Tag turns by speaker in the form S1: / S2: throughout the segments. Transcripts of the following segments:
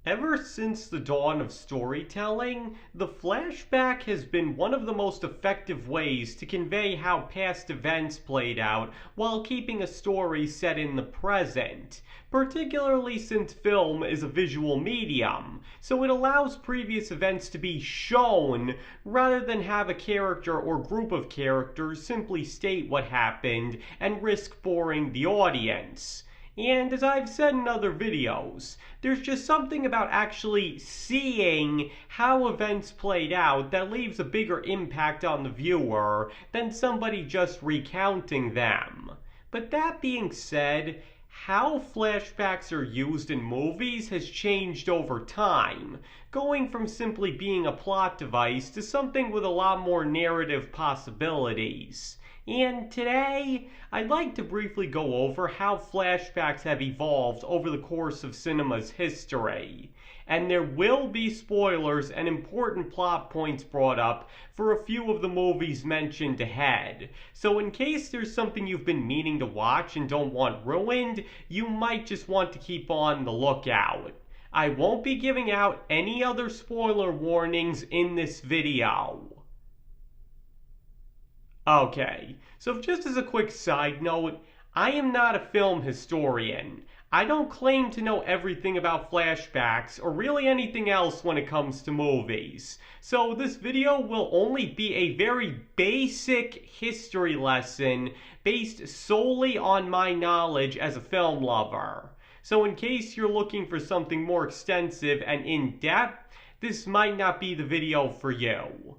S1: Ever since the dawn of storytelling, the flashback has been one of the most effective ways to convey how past events played out while keeping a story set in the present, particularly since film is a visual medium, so it allows previous events to be shown rather than have a character or group of characters simply state what happened and risk boring the audience. And as I've said in other videos, there's just something about actually seeing how events played out that leaves a bigger impact on the viewer than somebody just recounting them. But that being said, how flashbacks are used in movies has changed over time, going from simply being a plot device to something with a lot more narrative possibilities. And today, I'd like to briefly go over how flashbacks have evolved over the course of cinema's history. And there will be spoilers and important plot points brought up for a few of the movies mentioned ahead. So in case there's something you've been meaning to watch and don't want ruined, you might just want to keep on the lookout. I won't be giving out any other spoiler warnings in this video. Okay, so just as a quick side note, I am not a film historian. I don't claim to know everything about flashbacks or really anything else when it comes to movies. So this video will only be a very basic history lesson based solely on my knowledge as a film lover. So in case you're looking for something more extensive and in-depth, this might not be the video for you.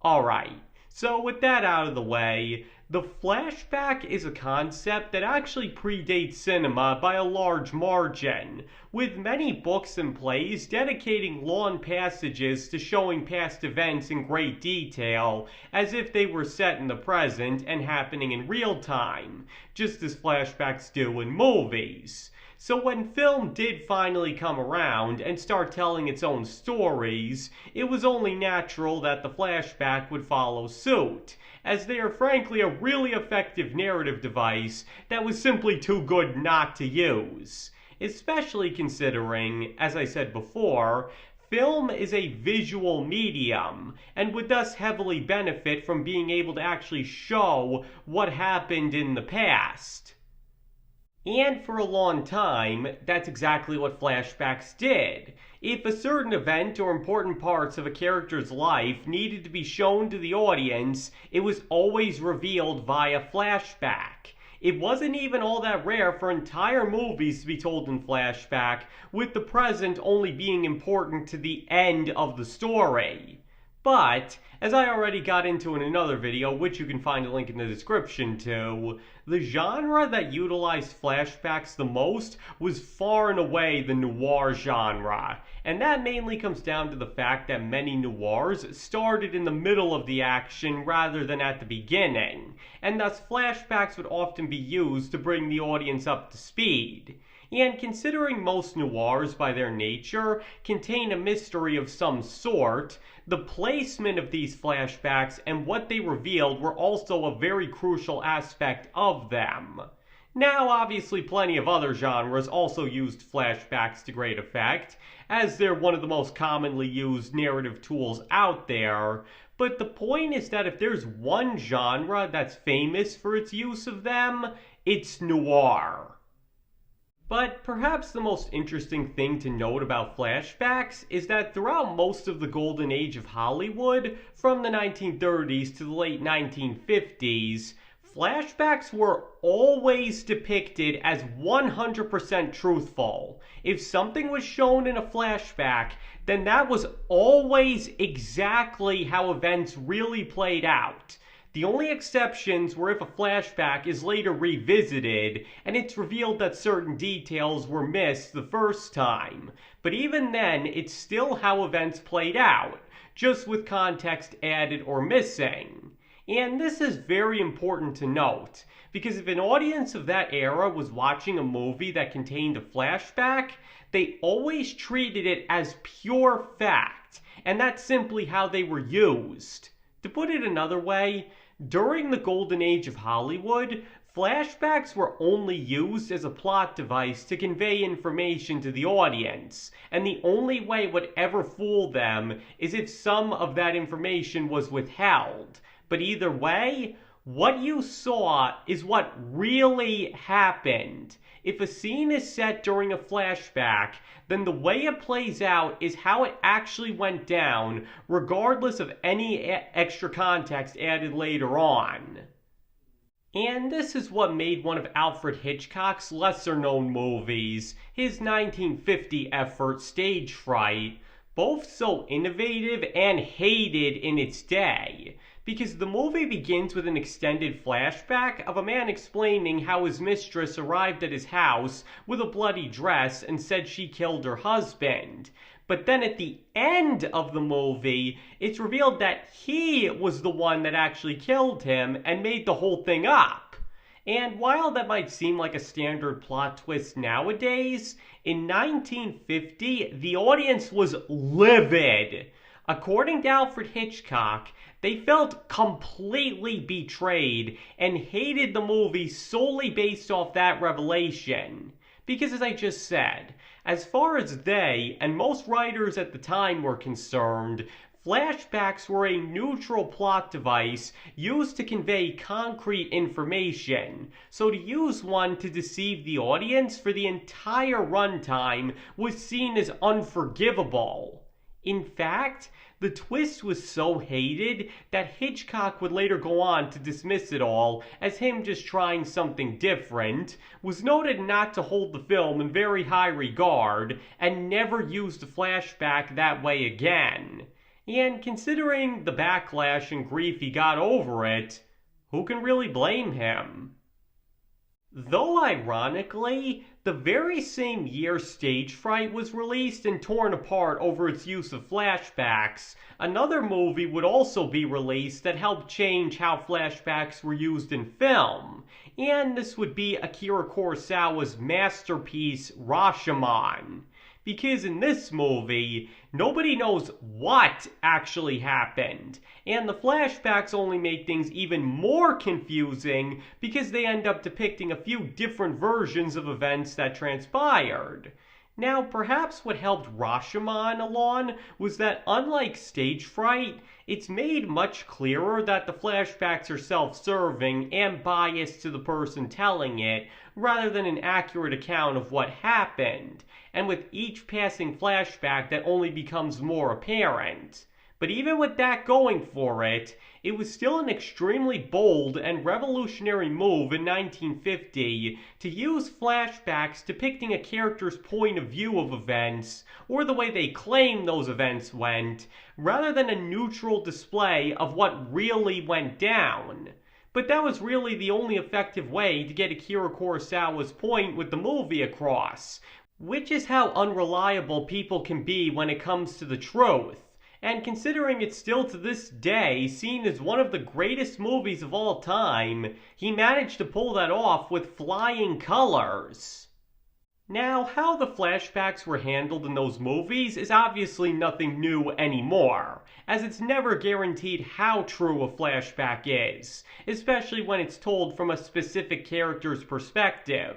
S1: Alright. So with that out of the way, the flashback is a concept that actually predates cinema by a large margin, with many books and plays dedicating long passages to showing past events in great detail, as if they were set in the present and happening in real time, just as flashbacks do in movies. So when film did finally come around and start telling its own stories, it was only natural that the flashback would follow suit, as they are frankly a really effective narrative device that was simply too good not to use. Especially considering, as I said before, film is a visual medium, and would thus heavily benefit from being able to actually show what happened in the past. And for a long time, that's exactly what flashbacks did. If a certain event or important parts of a character's life needed to be shown to the audience, it was always revealed via flashback. It wasn't even all that rare for entire movies to be told in flashback, with the present only being important to the end of the story. But, as I already got into in another video, which you can find a link in the description to, the genre that utilized flashbacks the most was far and away the noir genre, and that mainly comes down to the fact that many noirs started in the middle of the action rather than at the beginning, and thus flashbacks would often be used to bring the audience up to speed. And considering most noirs by their nature contain a mystery of some sort, the placement of these flashbacks and what they revealed were also a very crucial aspect of them. Now, obviously, plenty of other genres also used flashbacks to great effect, as they're one of the most commonly used narrative tools out there, but the point is that if there's one genre that's famous for its use of them, it's noir. But perhaps the most interesting thing to note about flashbacks is that throughout most of the golden age of Hollywood, from the 1930s to the late 1950s, flashbacks were always depicted as 100% truthful. If something was shown in a flashback, then that was always exactly how events really played out. The only exceptions were if a flashback is later revisited and it's revealed that certain details were missed the first time. But even then, it's still how events played out, just with context added or missing. And this is very important to note, because if an audience of that era was watching a movie that contained a flashback, they always treated it as pure fact, and that's simply how they were used. To put it another way, during the golden age of Hollywood, Flashbacks were only used as a plot device to convey information to the audience, and the only way it would ever fool them is if some of that information was withheld. But either way, what you saw is what really happened. If a scene is set during a flashback, then the way it plays out is how it actually went down, regardless of any extra context added later on. And this is what made one of Alfred Hitchcock's lesser-known movies, his 1950 effort Stage Fright, both so innovative and hated in its day. Because the movie begins with an extended flashback of a man explaining how his mistress arrived at his house with a bloody dress and said she killed her husband. But then at the end of the movie, it's revealed that he was the one that actually killed him and made the whole thing up. And while that might seem like a standard plot twist nowadays, in 1950, the audience was livid. According to Alfred Hitchcock, they felt completely betrayed and hated the movie solely based off that revelation. Because as I just said, as far as they and most writers at the time were concerned, flashbacks were a neutral plot device used to convey concrete information. So to use one to deceive the audience for the entire runtime was seen as unforgivable. In fact, the twist was so hated that Hitchcock would later go on to dismiss it all as him just trying something different, was noted not to hold the film in very high regard, and never used a flashback that way again. And considering the backlash and grief he got over it, who can really blame him? Though ironically, the very same year Stage Fright was released and torn apart over its use of flashbacks, another movie would also be released that helped change how flashbacks were used in film. And this would be Akira Kurosawa's masterpiece, Rashomon. Because in this movie, nobody knows what actually happened, and the flashbacks only make things even more confusing because they end up depicting a few different versions of events that transpired. Now, perhaps what helped Rashomon along was that unlike Stage Fright, it's made much clearer that the flashbacks are self-serving and biased to the person telling it, rather than an accurate account of what happened, and with each passing flashback that only becomes more apparent. But even with that going for it, it was still an extremely bold and revolutionary move in 1950 to use flashbacks depicting a character's point of view of events, or the way they claim those events went, rather than a neutral display of what really went down. But that was really the only effective way to get Akira Kurosawa's point with the movie across, which is how unreliable people can be when it comes to the truth. And considering it's still to this day seen as one of the greatest movies of all time, he managed to pull that off with flying colors. Now, how the flashbacks were handled in those movies is obviously nothing new anymore, as it's never guaranteed how true a flashback is, especially when it's told from a specific character's perspective.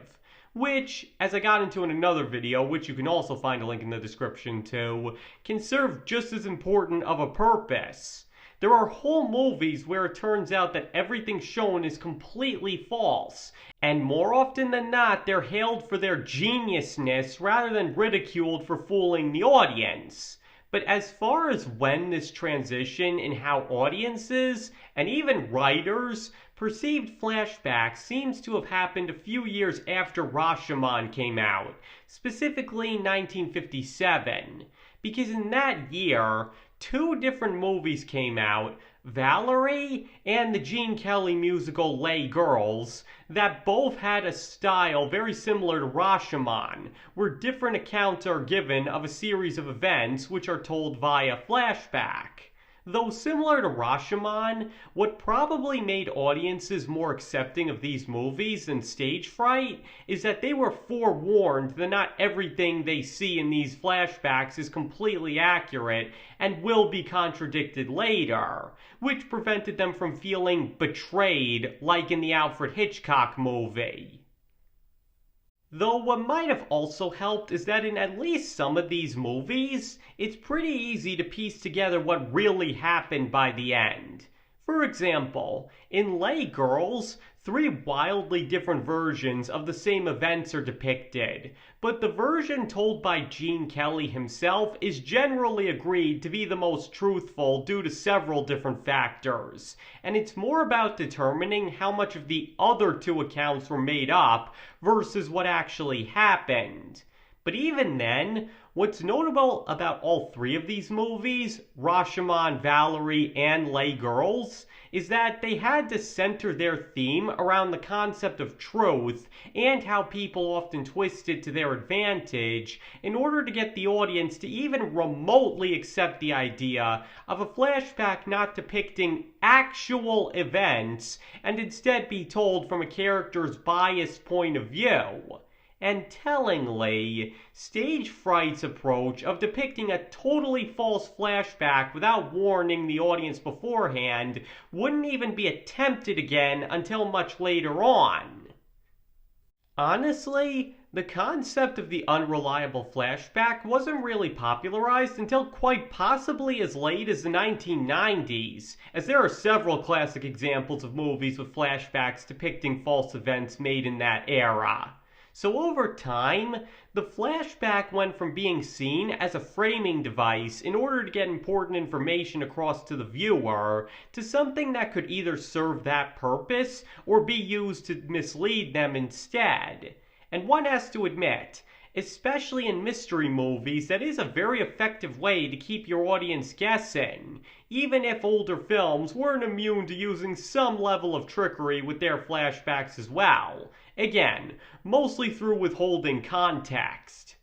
S1: Which, as I got into in another video, which you can also find a link in the description to, can serve just as important of a purpose. There are whole movies where it turns out that everything shown is completely false, and more often than not, they're hailed for their geniusness rather than ridiculed for fooling the audience. But as far as when this transition in how audiences, and even writers, perceived flashbacks seems to have happened a few years after Rashomon came out, specifically 1957, because in that year, two different movies came out, Valerie and the Gene Kelly musical Les Girls, that both had a style very similar to Rashomon, where different accounts are given of a series of events which are told via flashback. Though similar to Rashomon, what probably made audiences more accepting of these movies than stage fright is that they were forewarned that not everything they see in these flashbacks is completely accurate and will be contradicted later, which prevented them from feeling betrayed like in the Alfred Hitchcock movie. Though what might have also helped is that in at least some of these movies, it's pretty easy to piece together what really happened by the end. For example, in Lay Girls, 3 wildly different versions of the same events are depicted, but the version told by Gene Kelly himself is generally agreed to be the most truthful due to several different factors, and it's more about determining how much of the other 2 accounts were made up versus what actually happened. But even then, what's notable about all 3 of these movies, Rashomon, Valerie, and Lay Girls, is that they had to center their theme around the concept of truth and how people often twist it to their advantage in order to get the audience to even remotely accept the idea of a flashback not depicting actual events and instead be told from a character's biased point of view. And tellingly, Stage Fright's approach of depicting a totally false flashback without warning the audience beforehand wouldn't even be attempted again until much later on. Honestly, the concept of the unreliable flashback wasn't really popularized until quite possibly as late as the 1990s, as there are several classic examples of movies with flashbacks depicting false events made in that era. So over time, the flashback went from being seen as a framing device in order to get important information across to the viewer to something that could either serve that purpose or be used to mislead them instead. And one has to admit, especially in mystery movies, that is a very effective way to keep your audience guessing, even if older films weren't immune to using some level of trickery with their flashbacks as well. Again, mostly through withholding context.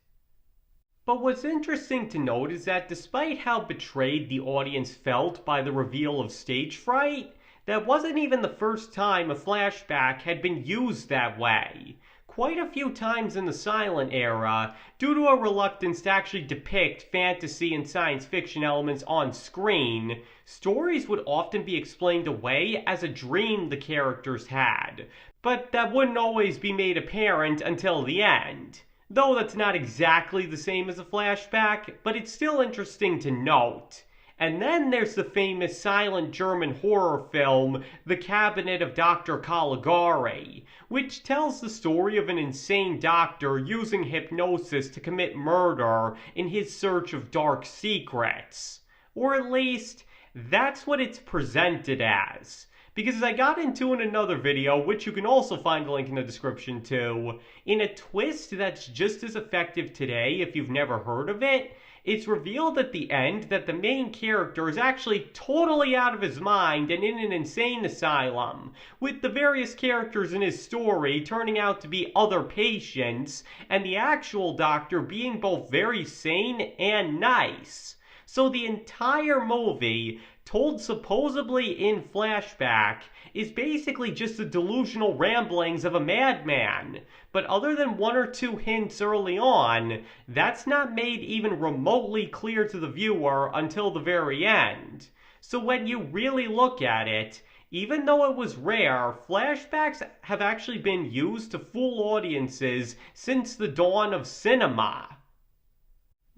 S1: But what's interesting to note is that despite how betrayed the audience felt by the reveal of Stage Fright, that wasn't even the first time a flashback had been used that way. Quite a few times in the silent era, due to a reluctance to actually depict fantasy and science fiction elements on screen, stories would often be explained away as a dream the characters had, but that wouldn't always be made apparent until the end. Though that's not exactly the same as a flashback, but it's still interesting to note. And then there's the famous silent German horror film, The Cabinet of Dr. Caligari, which tells the story of an insane doctor using hypnosis to commit murder in his search of dark secrets. Or at least, that's what it's presented as. Because as I got into in another video, which you can also find a link in the description to, in a twist that's just as effective today if you've never heard of it, it's revealed at the end that the main character is actually totally out of his mind and in an insane asylum, with the various characters in his story turning out to be other patients, and the actual doctor being both very sane and nice. So the entire movie, told supposedly in flashback, is basically just the delusional ramblings of a madman. But other than 1 or 2 hints early on, that's not made even remotely clear to the viewer until the very end. So when you really look at it, even though it was rare, flashbacks have actually been used to fool audiences since the dawn of cinema.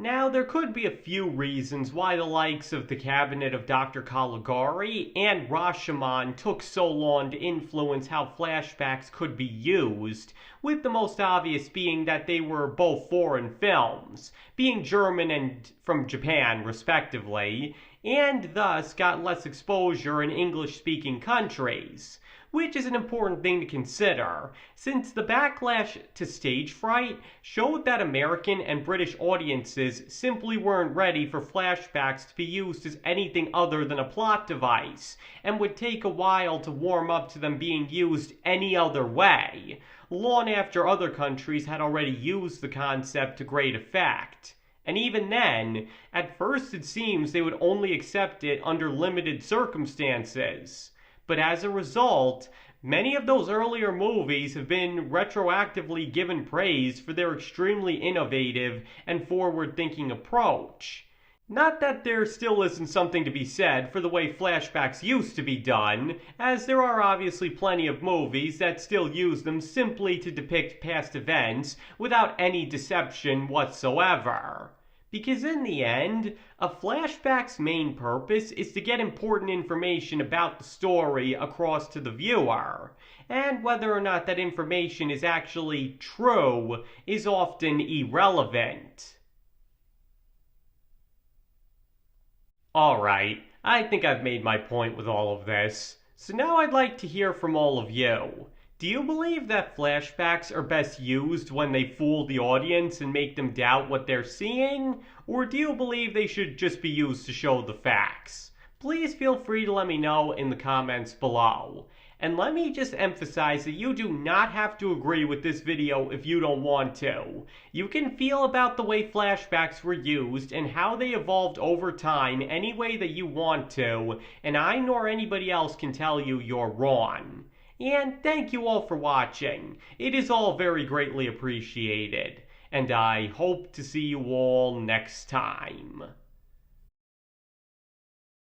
S1: Now, there could be a few reasons why the likes of The Cabinet of Dr. Caligari and Rashomon took so long to influence how flashbacks could be used, with the most obvious being that they were both foreign films, being German and from Japan respectively, and thus got less exposure in English-speaking countries. Which is an important thing to consider, since the backlash to Stage Fright showed that American and British audiences simply weren't ready for flashbacks to be used as anything other than a plot device, and would take a while to warm up to them being used any other way, long after other countries had already used the concept to great effect. And even then, at first it seems they would only accept it under limited circumstances. But as a result, many of those earlier movies have been retroactively given praise for their extremely innovative and forward-thinking approach. Not that there still isn't something to be said for the way flashbacks used to be done, as there are obviously plenty of movies that still use them simply to depict past events without any deception whatsoever. Because in the end, a flashback's main purpose is to get important information about the story across to the viewer, and whether or not that information is actually true is often irrelevant. Alright, I think I've made my point with all of this. So now I'd like to hear from all of you. Do you believe that flashbacks are best used when they fool the audience and make them doubt what they're seeing? Or do you believe they should just be used to show the facts? Please feel free to let me know in the comments below. And let me just emphasize that you do not have to agree with this video if you don't want to. You can feel about the way flashbacks were used and how they evolved over time any way that you want to, and I nor anybody else can tell you you're wrong. And thank you all for watching. It is all very greatly appreciated. And I hope to see you all next time.